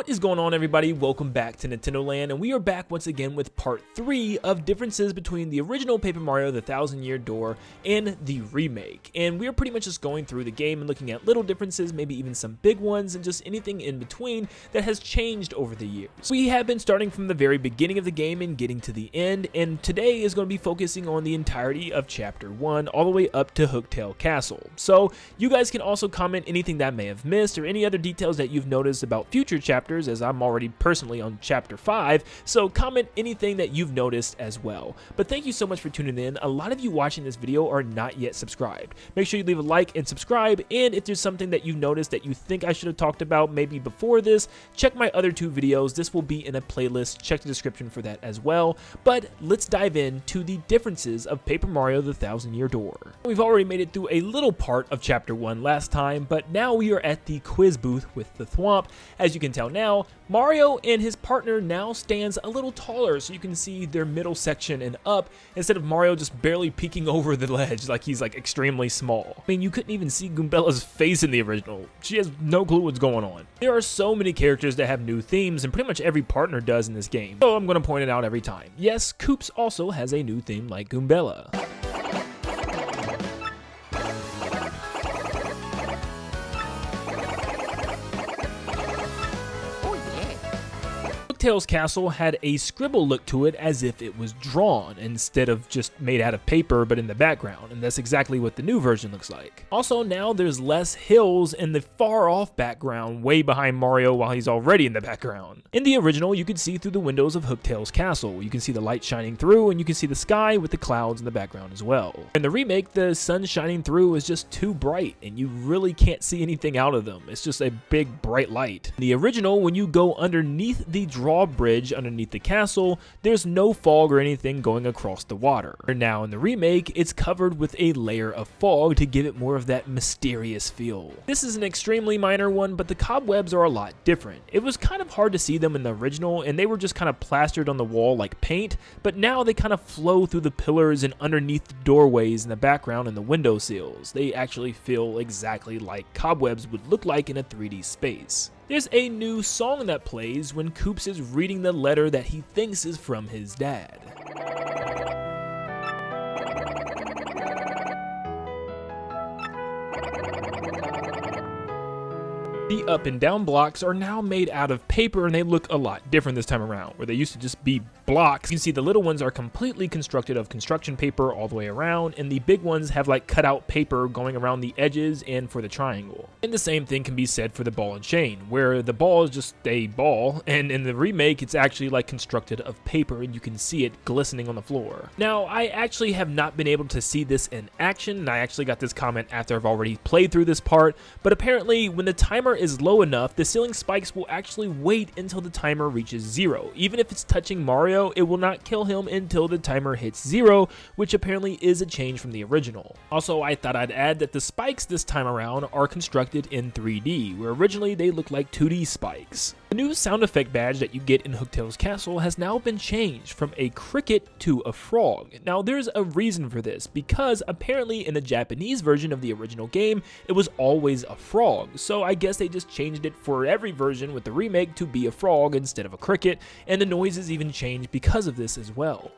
What is going on, everybody? Welcome back to Nintendo Land, and we are back once again with part 3 of differences between the original Paper Mario the Thousand Year Door and the remake. And we are pretty much just going through the game and looking at little differences, maybe even some big ones, and just anything in between that has changed over the years. We have been starting from the very beginning of the game and getting to the end, and today is going to be focusing on the entirety of Chapter 1 all the way up to Hooktail Castle. So you guys can also comment anything that I may have missed or any other details that you've noticed about future chapters, as I'm already personally on chapter 5, so comment anything that you've noticed as well. But thank you so much for tuning in. A lot of you watching this video are not yet subscribed. Make sure you leave a like and subscribe, and if there's something that you noticed that you think I should have talked about maybe before this, check my other 2 videos. This will be in a playlist. Check the description for that as well. But let's dive into the differences of Paper Mario the Thousand Year Door. We've already made it through a little part of chapter 1 last time, but now we are at the quiz booth with the Thwomp. As you can tell now, Mario and his partner now stands a little taller, so you can see their middle section and up, instead of Mario just barely peeking over the ledge like he's like extremely small. I mean, you couldn't even see Goombella's face in the original. She has no clue what's going on. There are so many characters that have new themes, and pretty much every partner does in this game, so I'm going to point it out every time. Yes, Koops also has a new theme like Goombella. Hooktail's castle had a scribble look to it, as if it was drawn instead of just made out of paper but in the background, and that's exactly what the new version looks like. Also, now there's less hills in the far off background way behind Mario while he's already in the background. In the original, you could see through the windows of Hooktail's castle. You can see the light shining through, and you can see the sky with the clouds in the background as well. In the remake, the sun shining through is just too bright, and you really can't see anything out of them. It's just a big bright light. In the original, when you go underneath the drawbridge underneath the castle, there's no fog or anything going across the water. Now in the remake, it's covered with a layer of fog to give it more of that mysterious feel. This is an extremely minor one, but the cobwebs are a lot different. It was kind of hard to see them in the original, and they were just kind of plastered on the wall like paint, but now they kind of flow through the pillars and underneath the doorways in the background and the window sills. They actually feel exactly like cobwebs would look like in a 3D space. There's a new song that plays when Koops is reading the letter that he thinks is from his dad. The up and down blocks are now made out of paper, and they look a lot different this time around. Where they used to just be blocks, you can see the little ones are completely constructed of construction paper all the way around, and the big ones have like cut out paper going around the edges and for the triangle. And the same thing can be said for the ball and chain, where the ball is just a ball, and in the remake it's actually like constructed of paper, and you can see it glistening on the floor. Now, I actually have not been able to see this in action, and I actually got this comment after I've already played through this part, but apparently when the timer is low enough, the ceiling spikes will actually wait until the timer reaches 0. Even if it's touching Mario, it will not kill him until the timer hits 0, which apparently is a change from the original. Also, I thought I'd add that the spikes this time around are constructed in 3D, where originally they looked like 2D spikes. The new sound effect badge that you get in Hooktail's castle has now been changed from a cricket to a frog. Now, there's a reason for this, because apparently in the Japanese version of the original game, it was always a frog, so I guess they just changed it for every version with the remake to be a frog instead of a cricket, and the noises even changed because of this as well.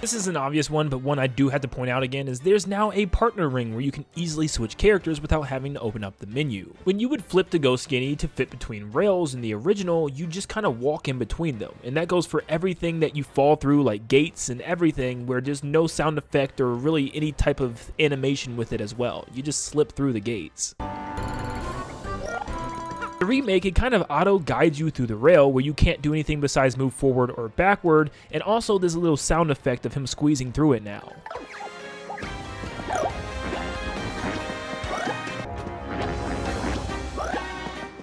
This is an obvious one, but one I do have to point out again is there's now a partner ring where you can easily switch characters without having to open up the menu. When you would flip to go skinny to fit between rails in the original, you just kind of walk in between them, and that goes for everything that you fall through, like gates and everything, where there's no sound effect or really any type of animation with it as well. You just slip through the gates. The remake, it kind of auto-guides you through the rail where you can't do anything besides move forward or backward, and also there's a little sound effect of him squeezing through it now.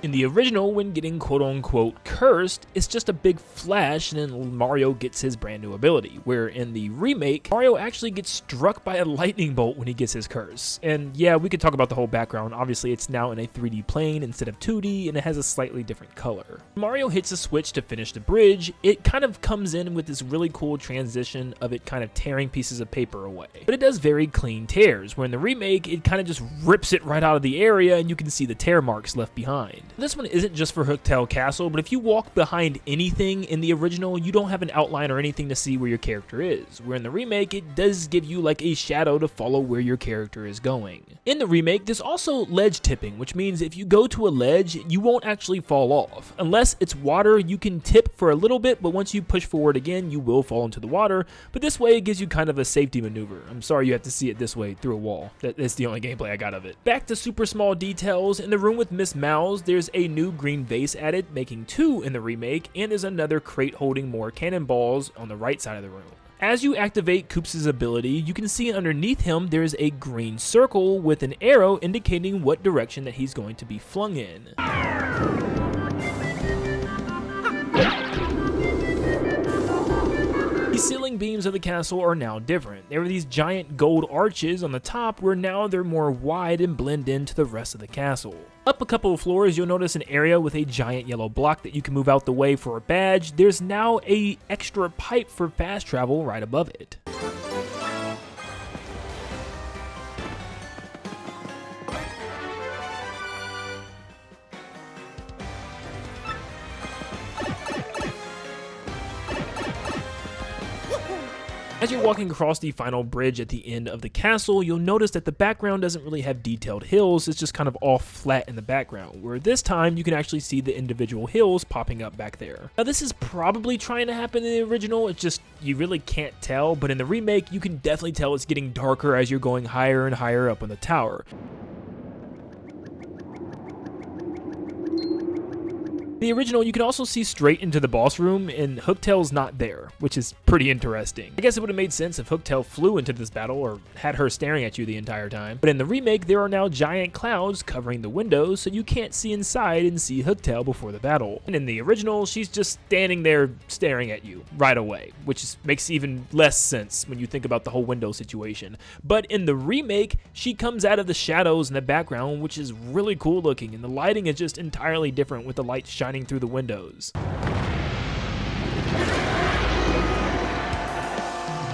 In the original, when getting quote-unquote cursed, it's just a big flash and then Mario gets his brand new ability, where in the remake, Mario actually gets struck by a lightning bolt when he gets his curse. And yeah, we could talk about the whole background. Obviously, it's now in a 3D plane instead of 2D, and it has a slightly different color. Mario hits a switch to finish the bridge. It kind of comes in with this really cool transition of it kind of tearing pieces of paper away. But it does very clean tears, where in the remake, it kind of just rips it right out of the area, and you can see the tear marks left behind. This one isn't just for Hooktail Castle, but if you walk behind anything in the original, you don't have an outline or anything to see where your character is, where in the remake, it does give you like a shadow to follow where your character is going. In the remake, there's also ledge tipping, which means if you go to a ledge, you won't actually fall off. Unless it's water, you can tip for a little bit, but once you push forward again, you will fall into the water, but this way it gives you kind of a safety maneuver. I'm sorry you have to see it this way through a wall. That's the only gameplay I got of it. Back to super small details, in the room with Miss Mouse, there's a new green vase added, making 2 in the remake, and there's another crate holding more cannonballs on the right side of the room. As you activate Koops' ability, you can see underneath him there's a green circle with an arrow indicating what direction that he's going to be flung in. The ceiling beams of the castle are now different. There were these giant gold arches on the top, where now they're more wide and blend into the rest of the castle. Up a couple of floors, you'll notice an area with a giant yellow block that you can move out the way for a badge. There's now an extra pipe for fast travel right above it. As you're walking across the final bridge at the end of the castle, you'll notice that the background doesn't really have detailed hills, it's just kind of all flat in the background, where this time you can actually see the individual hills popping up back there. Now this is probably trying to happen in the original, it's just you really can't tell, but in the remake you can definitely tell it's getting darker as you're going higher and higher up on the tower. The original, you can also see straight into the boss room, and Hooktail's not there, which is pretty interesting. I guess it would have made sense if Hooktail flew into this battle or had her staring at you the entire time. But in the remake, there are now giant clouds covering the windows, so you can't see inside and see Hooktail before the battle. And in the original, she's just standing there staring at you right away, which makes even less sense when you think about the whole window situation. But in the remake, she comes out of the shadows in the background, which is really cool looking, and the lighting is just entirely different with the light shining through the windows.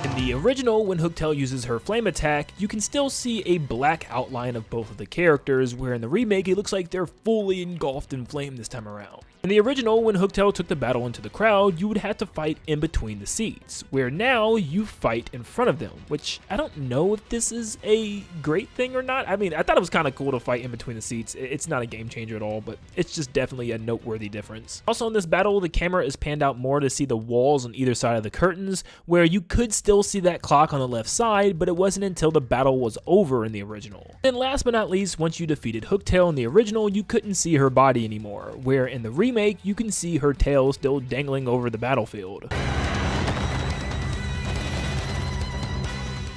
In the original, when Hooktail uses her flame attack, you can still see a black outline of both of the characters, where in the remake it looks like they're fully engulfed in flame this time around. In the original, when Hooktail took the battle into the crowd, you would have to fight in between the seats, where now you fight in front of them, which I don't know if this is a great thing or not. I mean, I thought it was kind of cool to fight in between the seats. It's not a game changer at all, but it's just definitely a noteworthy difference. Also in this battle, the camera is panned out more to see the walls on either side of the curtains, where you could still see that clock on the left side, but it wasn't until the battle was over in the original. And last but not least, once you defeated Hooktail in the original, you couldn't see her body anymore, where in the remake, you can see her tail still dangling over the battlefield.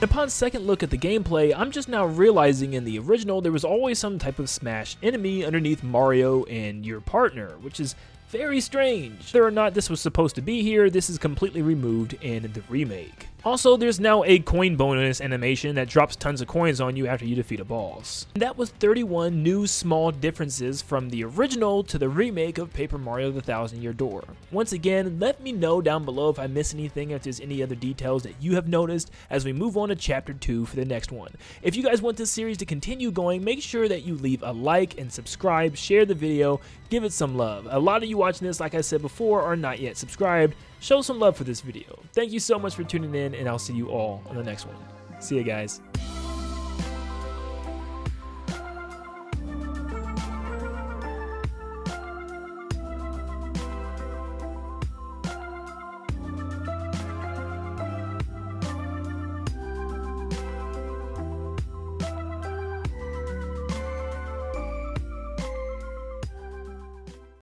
Upon second look at the gameplay, I'm just now realizing in the original there was always some type of smash enemy underneath Mario and your partner, which is very strange. Whether or not this was supposed to be here, this is completely removed in the remake. Also, there's now a coin bonus animation that drops tons of coins on you after you defeat a boss. And that was 31 new small differences from the original to the remake of Paper Mario the Thousand Year Door. Once again, let me know down below if I miss anything, if there's any other details that you have noticed as we move on to Chapter 2 for the next one. If you guys want this series to continue going, make sure that you leave a like and subscribe, share the video, give it some love. A lot of you watching this, like I said before, are not yet subscribed. Show some love for this video. Thank you so much for tuning in, and I'll see you all on the next one. See you guys.